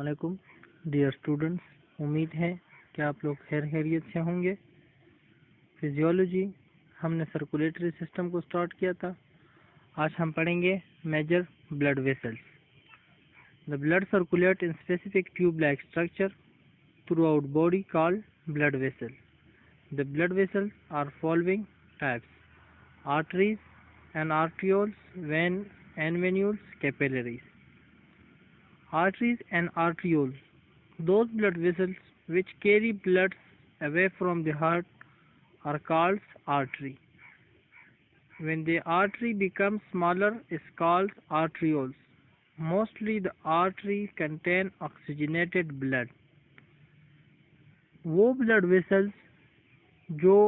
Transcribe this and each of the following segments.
अस्सलामुअलैकुम dear students, उम्मीद है कि आप लोग खैरियत से होंगे। फिजियोलॉजी हमने सर्कुलेटरी सिस्टम को स्टार्ट किया था। आज हम पढ़ेंगे major blood vessels. The blood circulate in specific tube like structure throughout body called blood vessel. The blood vessels are following types: arteries and arterioles, veins and venules, capillaries. Arteries and arterioles, those blood vessels which carry blood away from the heart, are called artery. When the artery becomes smaller, is called arterioles. Mostly the artery contain oxygenated blood. वो blood vessels जो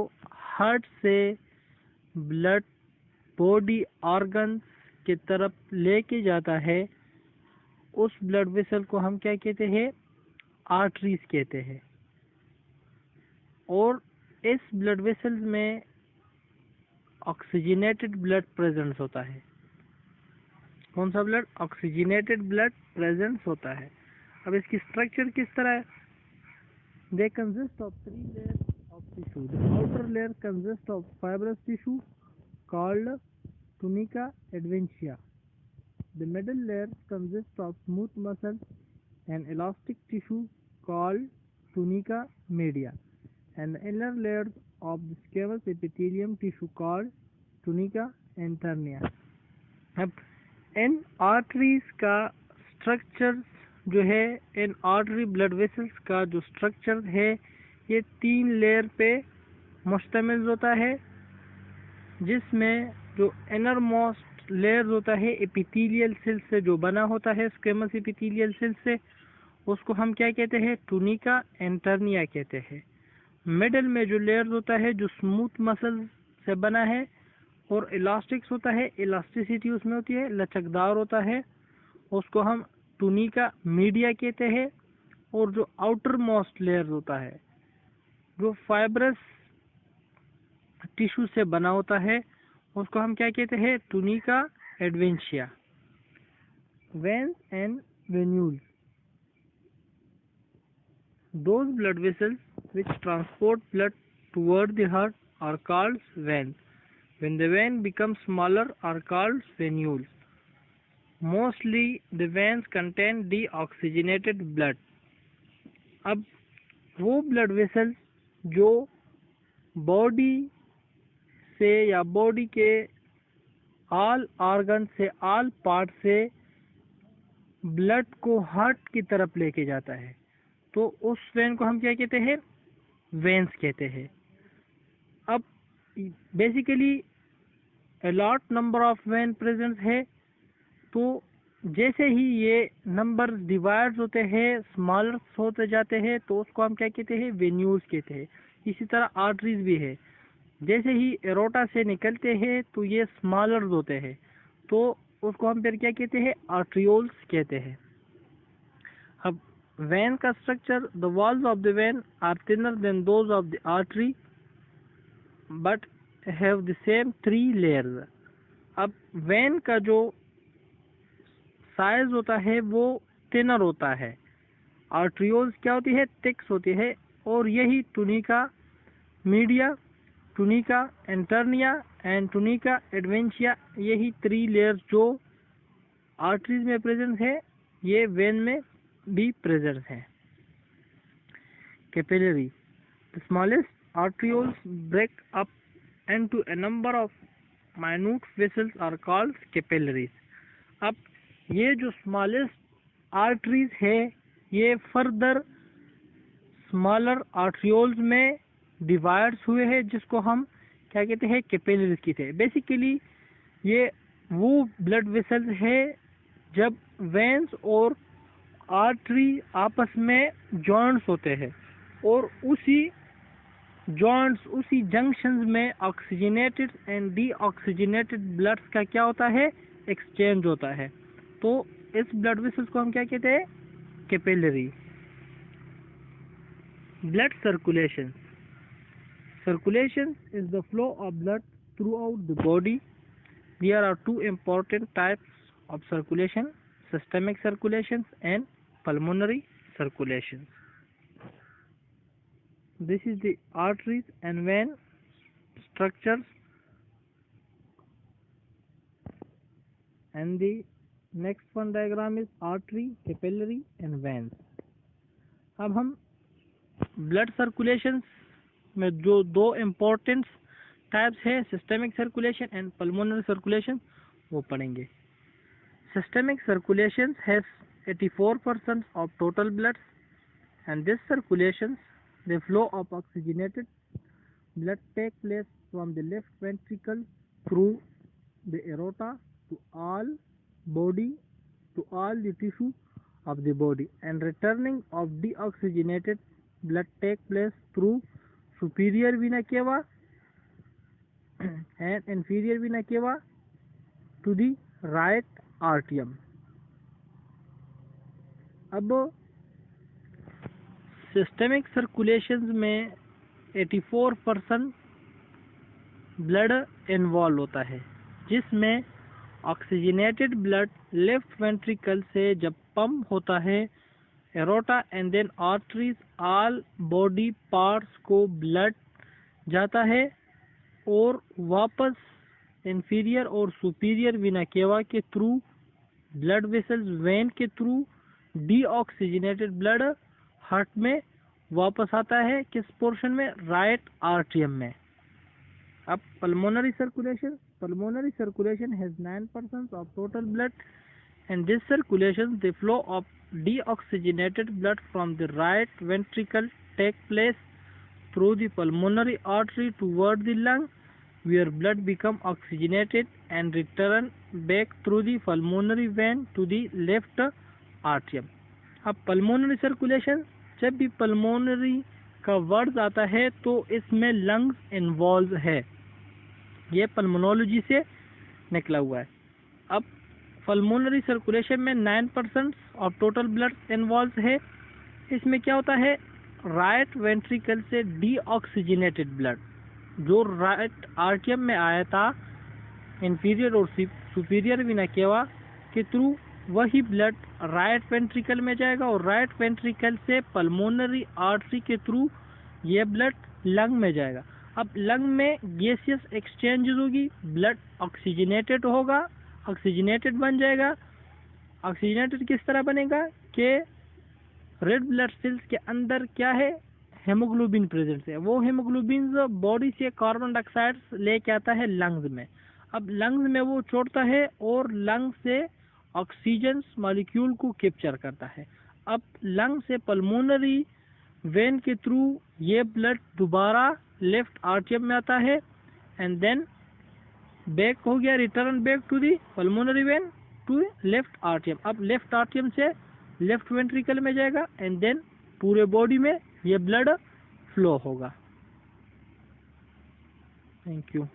heart से blood body organs की तरफ लेके जाता है, उस blood vessel को हम क्या कहते हैं? आर्टरीज कहते हैं। और इस ब्लड वेसल्स में ऑक्सीजनेटेड ब्लड प्रेजेंस होता है। कौन सा ब्लड? ऑक्सीजनेटेड ब्लड प्रेजेंस होता है। अब इसकी स्ट्रक्चर किस तरह है? They consist of 3 layers of tissue. The outer layer consist of fibrous tissue called tunica adventitia. The middle layer consists of smooth muscle and elastic tissue called tunica media, and the inner layers of the squamous epithelium tissue called tunica interna. अब इन arteries का structure जो है, इन artery blood vessels का जो structure है, ये 3 layer पे मुश्तमिल होता है, जिसमें जो इनर मोस्ट लेयर होता है एपिथेलियल सेल से जो बना होता है, स्क्वेमस एपिथेलियल सेल से, उसको हम क्या कहते हैं? टूनिका इंटरनिया कहते हैं। मिडल में जो लेयर होता है जो स्मूथ मसल से बना है और इलास्टिक्स होता है, इलास्टिसिटी उसमें होती है, लचकदार होता है, उसको हम टूनिका मीडिया कहते हैं। और जो आउटर मोस्ट लेयर होता है जो फाइब्रस टिश्यू से बना होता है, उसको हम क्या कहते हैं? Tunica adventitia. Veins and venules, those blood vessels which transport blood toward the heart are called veins. When the vein becomes smaller are called venules. Mostly the veins contain deoxygenated blood. अब वो blood vessels जो body से या body के all organ से, all part से blood को heart की तरफ लेके जाता है, तो उस वेन को हम क्या कहते हैं? वेन्स कहते हैं। अब basically a lot number of vein present है, तो जैसे ही ये नंबर डिवाइड होते हैं, स्मॉलर होते जाते हैं, तो उसको हम क्या कहते हैं? वेन्यूल्स कहते हैं। इसी तरह आर्टरीज भी है, जैसे ही एरोटा से निकलते हैं तो ये स्मॉलर होते हैं, तो उसको हम फिर क्या कहते हैं? आर्ट्रियोल्स कहते हैं। अब वेन का structure, the walls of the vein are thinner than those of the artery but have the same 3 layers. अब वेन का जो साइज होता है वो थिनर होता है, आर्ट्रियोल्स क्या होती है? थिक्स होती है। और यही tunica media, tunica interna and tunica adventitia, यही 3 लेयर्स जो आर्टरीज में प्रेजेंट है, ये वेन में भी प्रेजेंट है। Capillary, the smallest arterioles break up into a number of minute vessels are called capillaries. अब ये जो स्मॉलेस्ट आर्टरीज है, ये फर्दर स्मॉलर आर्ट्रियोल्स में डिवाइड्स हुए हैं, जिसको हम क्या कहते हैं? कैपिलरीज कहते हैं। बेसिकली ये वो ब्लड वेसल्स है जब वेन्स और आर्टरी आपस में जॉइंट्स होते हैं, और उसी जॉइंट्स, उसी जंक्शंस में ऑक्सीजनेटेड एंड डीऑक्सीजनेटेड ब्लड्स का क्या होता है? एक्सचेंज होता है। तो इस ब्लड वेसल्स को हम क्या कहते हैं? Capillary. Blood circulation, circulation is the flow of blood throughout the body. There are 2 important types of circulation: systemic circulation and pulmonary circulation. This is the arteries and vein structures, and the next one diagram is artery, capillary and veins. अब हम blood circulation में जो दो important types है, systemic circulation and pulmonary circulation, वो पढ़ेंगे. Systemic circulation has 84% of total blood, and this circulation, the flow of oxygenated blood take place from the left ventricle through the aorta to all body, to all the tissue of the body, and returning of deoxygenated blood take place through superior vena cava and inferior vena cava to the right atrium. अब systemic circulation में 84% blood involve होता है, जिसमें oxygenated blood left ventricle से जब pump होता है aorta and then arteries, all body parts को ब्लड जाता है और वापस इंफीरियर और सुपीरियर वेना केवा के थ्रू, ब्लड वेसल्स वेन के थ्रू डीऑक्सीजनेटेड ब्लड हार्ट में वापस आता है. किस पोर्शन में? राइट आर्ट्रियम में. अब pulmonary circulation has 9% of total blood, and this circulation, the flow of deoxygenated blood from the right ventricle take place through the pulmonary artery toward the lung, where blood become oxygenated and return back through the pulmonary vein to the left atrium. अब pulmonary circulation, जब भी pulmonary का word आता है तो इसमें lungs involve है. ये पल्मोनोलॉजी से निकला हुआ है. अब पल्मोनरी सर्कुलेशन में 9% ऑफ टोटल ब्लड इन्वॉल्व है. इसमें क्या होता है? राइट वेंट्रिकल से डीऑक्सीजनेटेड ब्लड जो राइट आर्टियम में आया था इंफीरियर और सुपीरियर वेना केवा के थ्रू, वही ब्लड राइट वेंट्रिकल में जाएगा और राइट वेंट्रिकल से पल्मोनरी आर्टरी के थ्रू ये ब्लड लंग में जाएगा. अब लंग में गैसियस एक्सचेंज होगी, ब्लड ऑक्सीजनेटेड होगा, ऑक्सीजनेटेड बन जाएगा. ऑक्सीजनेटेड किस तरह बनेगा कि रेड ब्लड सेल्स के अंदर क्या है? हेमोग्लोबिन प्रेजेंट है. वो हेमोग्लोबिन बॉडी से कार्बन डाइऑक्साइड लेके आता है लंग्स में. अब लंग्स में वो छोड़ता है और लंग से ऑक्सीजन मॉलिक्यूल को कैप्चर करता है. अब लंग से पल्मोनरी वेन के थ्रू ये ब्लड दोबारा लेफ्ट आर्टियम में आता है एंड देन बैक हो गया, return back to the pulmonary vein to left आर्टियम. अब लेफ्ट आर्टियम से लेफ्ट वेंट्रिकल में जाएगा एंड देन पूरे बॉडी में ये ब्लड फ्लो होगा. Thank you.